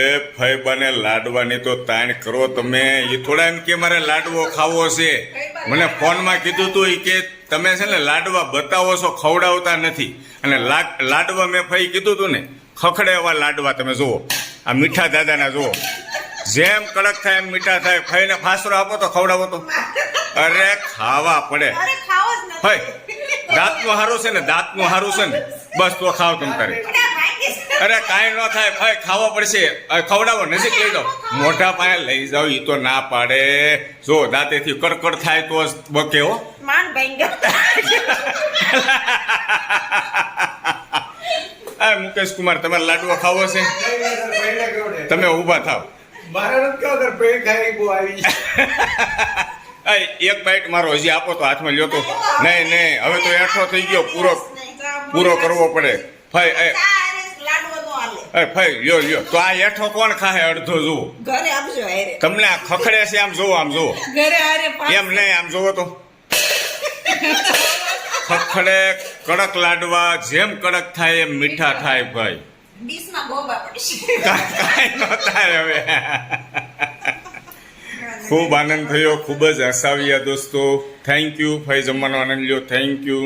એ ફઈબાને લાડવાની તો તાણ કરો તમે. એ થોડા એમ કે મારે લાડવો ખાવો છે. મને ફોનમાં કીધું તું એ કે તમે છે ને લાડવા બતાવો છો, ખવડાવતા નથી. અને લાડવા મેં ફઈ કીધું તું ને, ખખડે એવા લાડવા તમે જુઓ. આ મીઠા દાદાના જુઓ, જેમ કડક થાય એમ મીઠા થાય. ફઈને ફાસરો આપો તો ખવડાવો તો. અરે ખાવા પડે ફઈ. દાંતનું હારું છે ને, દાંતનું હારું છે ને, બસ તો ખાવ તમ તારે. અરે કાંઈ ન થાય ભાઈ, ખાવા પડશે. ખવડાવો, નજીક લઈ જાઓ, મોઢા પાસે લઈ જાઓ. એ તો ના પાડે. જો દાંતેથી કડકડ થાય તો બકે હો. મુકેશ કુમાર, તમારે લાડવા ખાવો છે? તમે ઊભા થાવ. એક બાઈટ મારો હજી આપો તો, હાથમાં લ્યો તો. નહીં નહીં, હવે તો એઠો થઈ ગયો, પૂરો કરવો પડે. ભાઈ ભાઈ લ્યો લ્યો તો. આ હેઠો કોણ ખાહે? અડધો જુઓ. તમને આ ખખડે છે, આમ જુઓ, આમ જુઓ. એમ નહીં, આમ જુઓ તો. ખખડે કડક લાડવા, જેમ કડક થાય એમ મીઠા થાય ભાઈ. કાંઈ ન થાય હવે. ખૂબ આનંદ થયો, ખૂબ જ હસાવ્યા દોસ્તો. Thank you. ભાઈ જમવાનો આનંદ લ્યો. Thank you.